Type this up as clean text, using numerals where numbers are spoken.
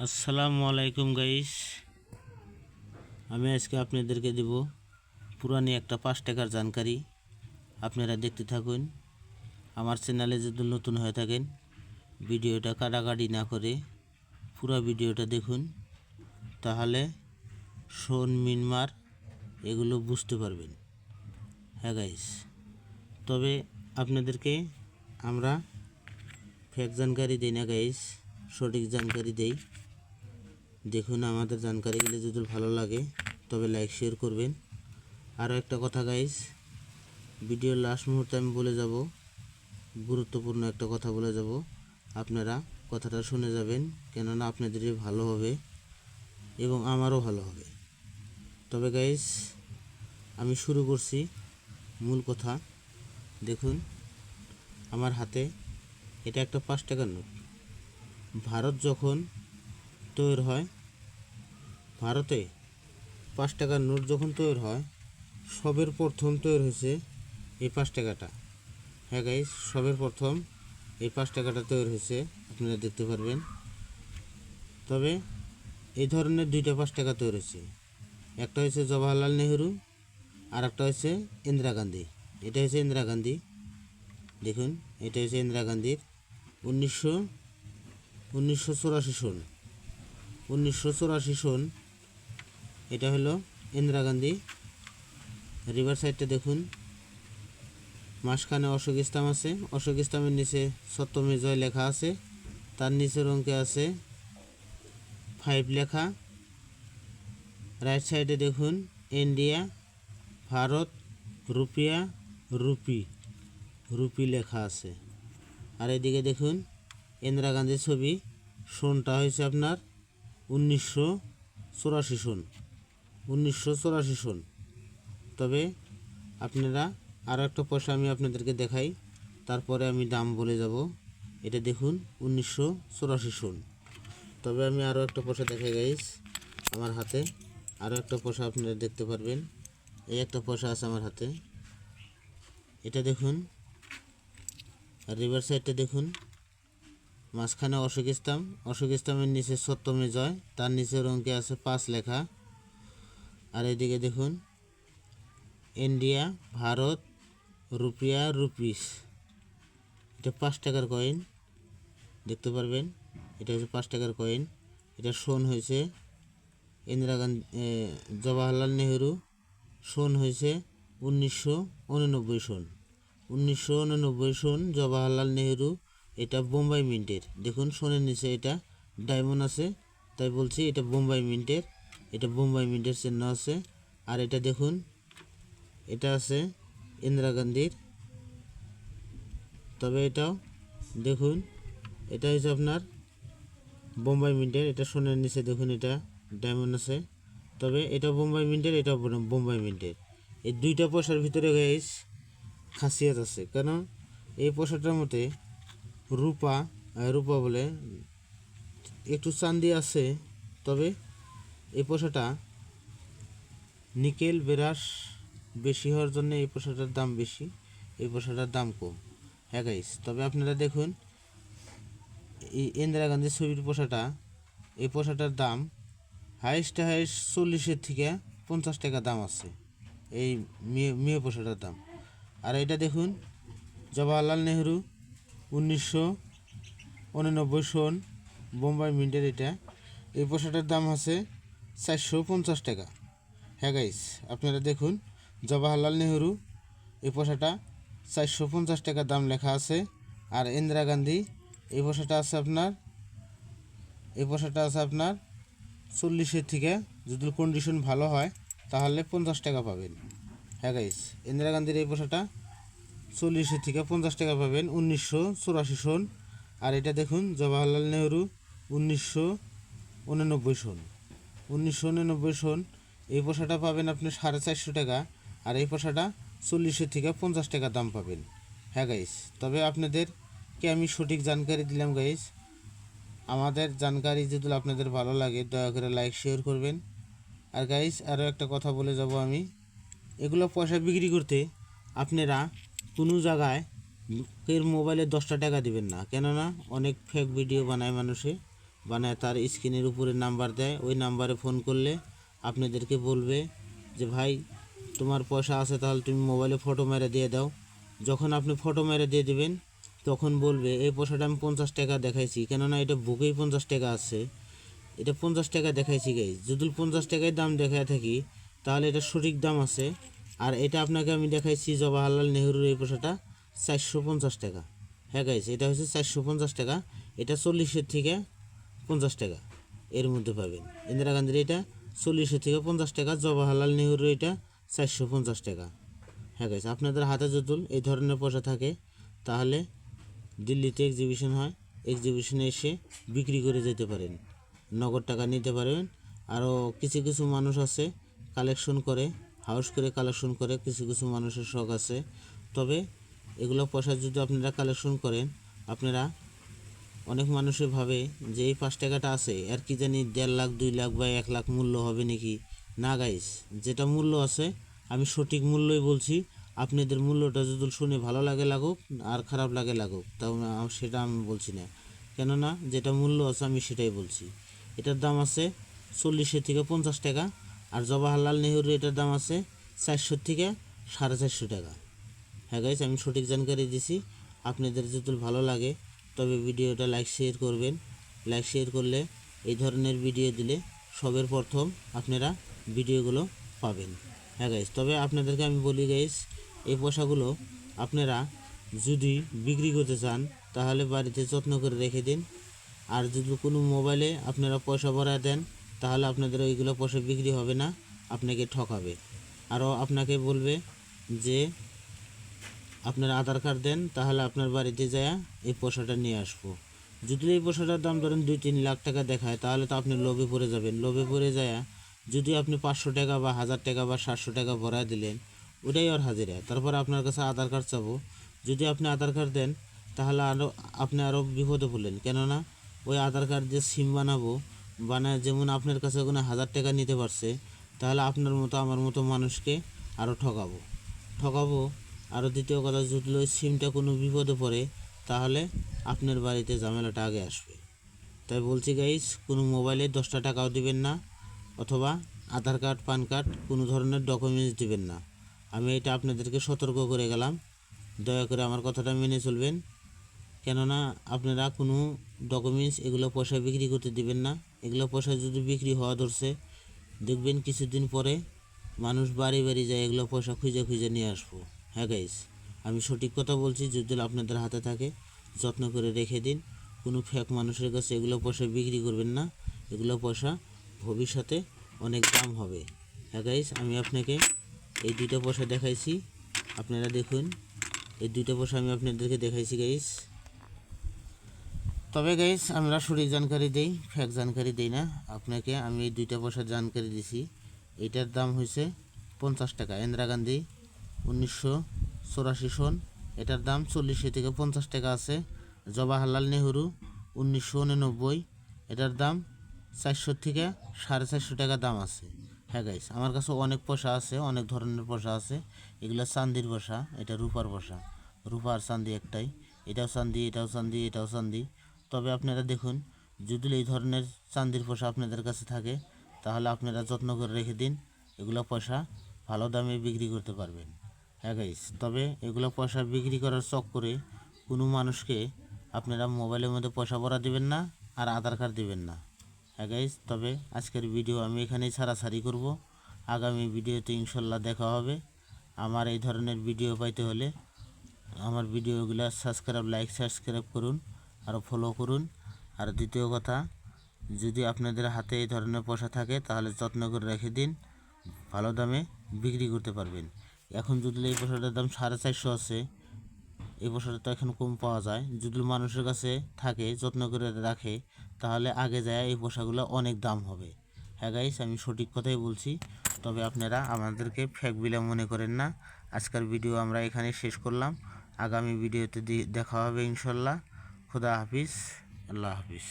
আসসালামু আলাইকুম গাইস, আমি আজকে আপনাদেরকে দেব পুরানি একটা 5 টাকার জানকারি। আপনারা দেখতে থাকুন। আমার চ্যানেলে যদি নতুন হয়ে থাকেন ভিডিওটা কাটাকাটি না করে পুরো ভিডিওটা দেখুন, তাহলে শোন মিনমার এগুলো বুঝতে পারবেন। হ্যাঁ গাইস, তবে আপনাদেরকে আমরা ফেক জানকারি দেই না গাইস, সঠিক জানকারি দেই। দেখুন, আমাদের জানকারিগুলো যদি ভালো লাগে তবে লাইক শেয়ার করবেন। আরও একটা কথা গাইস, ভিডিওর লাস্ট মুহূর্তে আমি বলে যাব, গুরুত্বপূর্ণ একটা কথা বলে যাব, আপনারা কথাটা শুনে যাবেন, কেননা আপনাদেরই ভালো হবে এবং আমারও ভালো হবে। তবে গাইস, আমি শুরু করছি মূল কথা। দেখুন আমার হাতে, এটা একটা 5 টাকার নোট। ভারত যখন তৈরি হয়, ভারতে 5 টাকার নোট যখন তৈরি হয়, সবের প্রথম তৈরি হয়েছে এই 5 টাকাটা। হ্যাঁ গাইস, সবের প্রথম এই 5 টাকাটা তৈরি হয়েছে, আপনারা দেখতে পারবেন। তবে এই ধরনের 2টা 5 টাকা তৈরি হয়েছে, একটা হচ্ছে জওহরলাল নেহরু আর একটা হচ্ছে ইন্দিরা গান্ধী। এটা হচ্ছে ইন্দিরা গান্ধী। দেখুন, এটা হচ্ছে ইন্দিরা গান্ধীর 1984 সন। 1984 সন, এটা হলো ইন্দিরা গান্ধী। রিভার সাইডটা দেখুন, মাঝখানে অশোক স্তম্ভ আছে, অশোক স্তম্ভের নিচে সত্যমে জয় লেখা আছে, তার নিচের অঙ্কে আছে 5 লেখা। রাইট সাইডে দেখুন ইন্ডিয়া, ভারত, রুপিয়া, রুপি লেখা আছে। আর এদিকে দেখুন ইন্দিরা গান্ধীর ছবি। সনটা হয়েছে আপনার 1984 সন। 1984 সন। তবে আপনারা আরও একটা পয়সা আমি আপনাদেরকে দেখাই, তারপরে আমি দাম বলে যাব। এটা দেখুন 1984 সন। তবে আমি আরও একটা পয়সা দেখাই গাইস, আমার হাতে আরও একটা পয়সা আপনারা দেখতে পারবেন। এই একটা পয়সা আছে আমার হাতে, এটা দেখুন। আর রিভার সাইডটা দেখুন, মাঝখানে অশোক স্তম্ভ, অশোক স্তম্ভের নিচে সত্যমে জয়, তার নিচের অঙ্কে আছে 5 লেখা। আর এদিকে দেখুন ইন্ডিয়া, ভারত, রুপিয়া, রুপিস। এটা 5 টাকার কয়েন, দেখতে পারবেন। এটা হচ্ছে 5 টাকার কয়েন। এটা সন হয়েছে ইন্দিরা গান্ধী, জওহরলাল নেহরু। সন হয়েছে 1989 সন। 1989 সন জওহরলাল নেহরু। এটা বোম্বাই মিন্টের। দেখুন সনের নিচে এটা ডায়মন্ড আছে, তাই বলছি এটা বোম্বাই মিন্টের। এটা বোম্বাই মিন্টের চিহ্ন আছে। আর এটা দেখুন, এটা আছে ইন্দিরা গান্ধীর। তবে এটাও দেখুন, এটা হচ্ছে আপনার বোম্বাই মিন্টের। এটা সোনার নিচে দেখুন এটা ডায়মন্ড আছে। তবে এটা বোম্বাই মিন্টের, এটা বোম্বাই মিন্টের। এই 2টা পয়সার ভিতরে গাইস খাসিয়াত আছে, কারণ এই পয়সাটার মধ্যে রূপা বলে একটু চাঁদি আছে। তবে এই পয়সাটা নিকেল বেরাস বেশি হওয়ার জন্য এই পয়সাটার দাম বেশি, এই পয়সাটার দাম কম। হ্যাঁ গাইস, তবে আপনারা দেখুন এই ইন্দিরা গান্ধীর ছবির পয়সাটা, এই পয়সাটার দাম হাইস্ট 40 থেকে 50 টাকা দাম আছে এই মেয়ে পয়সাটার দাম। আর এটা দেখুন জওহরলাল নেহরু 1989 সন বোম্বাই মিন্টের। এটা এই পয়সাটার দাম আছে 450 টাকা। হ্যাঁ গাইস, আপনারা দেখুন জওহরলাল নেহরু, এই পয়সাটা 450 টাকা দাম লেখা আছে। আর ইন্দিরা গান্ধী, এই পয়সাটা আছে আপনার 40 থেকে, যদি কন্ডিশন ভালো হয় তাহলে 50 টাকা পাবেন। হ্যাঁ গাইস, ইন্দিরা গান্ধীর এই পয়সাটা 40 থেকে 50 টাকা পাবেন 1984 সন। আর এটা দেখুন জওহরলাল নেহরু 1989 সন। 1989 সন, এই পয়সাটা পাবেন আপনি 450 টাকা। আর এই পয়সাটা 40 থেকে 50 টাকা দাম পাবেন। হ্যাঁ গাইস, তবে আপনাদেরকে আমি সঠিক জানকারি দিলাম গাইস। আমাদের জানকারি যদি আপনাদের ভালো লাগে দয়া করে লাইক শেয়ার করবেন। আর গাইস, আরও একটা কথা বলে যাব আমি, এগুলো পয়সা বিক্রি করতে আপনারা কোনো জায়গায় এর মোবাইলে 10টা টাকা দিবেন না, কেননা অনেক ফেক ভিডিও বানায় মানুষে। বানায় তার স্ক্রিনের উপরে নাম্বার দেয়, ওই নাম্বারে ফোন করলে আপনাদেরকে বলবে যে ভাই তোমার পয়সা আছে, তাহলে তুমি মোবাইলে ফটো মেরে দিয়ে দাও। যখন আপনি ফটো মেরে দিয়ে দেবেন তখন বলবে এই পয়সাটা আমি 50 টাকা দেখাইছি, কেননা এটা বুকেই 50 টাকা আছে, এটা 50 টাকা দেখাইছি গাইজ। যদি 50 টাকায় দাম দেখায় থাকি তাহলে এটা সঠিক দাম আছে। আর এটা আপনাকে আমি দেখাইছি জওয়াহরলাল নেহরুর এই পয়সাটা 450 টাকা। হ্যাঁ গাইজ, এটা হচ্ছে 450 টাকা। এটা 40-এর থেকে 50 টাকা এর মধ্যে পাবেন। ইন্দিরা গান্ধীর এটা 40-এর থেকে 50 টাকা, জওয়াহরলাল নেহরুর এটা 450 টাকা। হ্যাঁ গাইজ, আপনাদের হাতে যদি এই ধরনের পয়সা থাকে তাহলে দিল্লিতে এক্সিবিশন হয়, এক্সিবিশনে এসে বিক্রি করে যেতে পারেন, নগদ টাকা নিতে পারবেন। আরও কিছু কিছু মানুষ আছে কালেকশন করে, হাউস করে কালেকশন করে, কিছু কিছু মানুষের শখ আছে। তবে এগুলো পয়সা যদি আপনারা কালেকশন করেন, আপনারা অনেক মানুষে ভাবে যে এই 5 টাকাটা আছে আর কি জানি 1.5 লাখ 2 লাখ বা 1 লাখ মূল্য হবে নাকি। না গাইস, যেটা মূল্য আছে আমি সঠিক মূল্যই বলছি। আপনাদের মূল্যটা যদি শুনে ভালো লাগে লাগুক, আর খারাপ লাগে লাগুক, তাও সেটা আমি বলছি না, কেননা যেটা মূল্য আছে আমি সেটাই বলছি। এটার দাম আছে 40-এর থেকে 50 টাকা। আর জওয়াহরলাল নেহরু এটার দাম আছে 400 থেকে 450 টাকা। হ্যাঁ গাইস, আমি সঠিক জানকারি দিছি। আপনাদের যদি ভালো লাগে তবে ভিডিওটা লাইক শেয়ার করবেন। লাইক শেয়ার করলে এই ধরনের ভিডিও দিলে সবার প্রথম আপনারা ভিডিওগুলো পাবেন। হ্যাঁ গাইস, তবে আপনাদেরকে আমি বলি গাইস, এই পয়সাগুলো আপনারা যদি বিক্রি করতে চান তাহলে বাড়িতে যত্ন করে রেখে দিন। আর যদি কোনো মোবাইলে আপনারা পয়সা ভরা দেন তাহলে আপনাদের ওইগুলো পয়সা বিক্রি হবে না, আপনাকে ঠকাবে। আরও আপনাকে বলবে যে আপনার আধার কার্ড দেন, তাহলে আপনার বাড়িতে যায় এই পয়সাটা নিয়ে আসবো। যদি এই পয়সাটার দাম ধরেন 2-3 লাখ টাকা দেখায় তাহলে তো আপনি লোভে পড়ে যাবেন। লোভে পড়ে যায় যদি আপনি 500 টাকা বা 1000 টাকা বা 700 টাকা ভরা দিলেন, ওটাই ওর হাজিরা। তারপর আপনার কাছে আধার কার্ড চাবো, যদি আপনি আধার কার্ড দেন তাহলে আপনি আরও বিপদে পড়লেন, কেননা ওই আধার কার্ড দিয়ে সিম বানায় যেমন আপনার কাছে কোনো 1000 টাকা নিতে পারছে, তাহলে আপনার মতো আমার মতো মানুষকে আরও ঠকাবো। আরও দ্বিতীয় কথা, যদি ওই সিমটা কোনো বিপদে পড়ে তাহলে আপনার বাড়িতে ঝামেলাটা আগে আসবে। তাই বলছি গাইস, কোনো মোবাইলে 10টা টাকাও দিবেন না, অথবা আধার কার্ড পান কার্ড কোনো ধরনের ডকুমেন্টস দিবেন না। আমি এটা আপনাদেরকে সতর্ক করে গেলাম, দয়া করে আমার কথাটা মেনে চলবেন। কেননা আপনারা কোনো ডকুমেন্টস এগুলো পয়সা বিক্রি করতে দিবেন না। এগুলো পয়সা যদি বিক্রি হওয়া ধরছে দেখবেন কিছুদিন পরে মানুষ বাড়ি বাড়ি যায় এগুলো পয়সা খুঁজে খুঁজে নিয়ে আসবো। হ্যাঁ গাইস, আমি সঠিক কথা বলছি। যদি আপনাদের হাতে থাকে যত্ন করে রেখে দিন, কোনো ফেক মানুষের কাছে এগুলো পয়সা বিক্রি করবেন না। এগুলো পয়সা ভবিষ্যতে অনেক দাম হবে। হ্যাঁ গাইস, আমি আপনাকে এই 2টা পয়সা দেখাইছি, আপনারা দেখুন। এই 2টা পয়সা আমি আপনাদেরকে দেখাইছি গাইস। তবে গাইস, আমরা সঠিক জানকারি দেই, ফেক জানকারি দেই না। আপনাকে আমি এই 2টা পয়সার জানকারি দিছি। এটার দাম হয়েছে 50 টাকা। ইন্দিরা গান্ধী 1984 সন, এটার দাম 40 থেকে 50 টাকা আছে। জওয়াহরলাল নেহরু 1989, এটার দাম 400 থেকে 450 টাকা দাম আছে। হ্যাঁ গাইস, আমার কাছে অনেক পয়সা আছে, অনেক ধরনের পয়সা আছে। এগুলো চান্দির পয়সা, এটা রূপার পয়সা। রূপা আর চান্দি একটাই, এটাও চান্দি, এটাও চান্দি, এটাও চান্দি। তবে আপনারা দেখুন, যদি এই ধরনের চান্দির পয়সা আপনাদের কাছে থাকে তাহলে আপনারা যত্ন করে রেখে দিন, এগুলো পয়সা ভালো দামে বিক্রি করতে পারবেন। হ্যাঁ গাইস, তবে এগুলো পয়সা বিক্রি করার চক্করে কোনো মানুষকে আপনারা মোবাইলের মধ্যে পয়সা ভরা দিবেন না, আর আধার কার্ড দিবেন না। হ্যাঁ গাইস, তবে আজকের ভিডিও আমি এখানেই ছাড়াছাড়ি করব। আগামী ভিডিওতে ইনশাল্লাহ দেখা হবে। আমার এই ধরনের ভিডিও পাইতে হলে আমার ভিডিওগুলো সাবস্ক্রাইব করুন, আর ফলো করুন। আর দ্বিতীয় কথা, যদি আপনাদের হাতে এই ধরনের পয়সা থাকে তাহলে যত্ন করে রেখে দিন, ভালো দামে বিক্রি করতে পারবেন। এখন যদি এই পয়সাটার দাম 450 আছে, এই পয়সাটা তো এখন কম পাওয়া যায়। যদি মানুষের কাছে থাকে যত্ন করে রাখে তাহলে আগে যায় এই পয়সাগুলো অনেক দাম হবে। হ্যাঁ গাইস, আমি সঠিক কথাই বলছি। তবে আপনারা আমাদেরকে ফেক বিলা মনে করেন না। আজকের ভিডিও আমরা এখানে শেষ করলাম। আগামী ভিডিওতে দেখা হবে ইনশাল্লাহ। খুদা হাফিজ, আল্লাহ হাফিজ।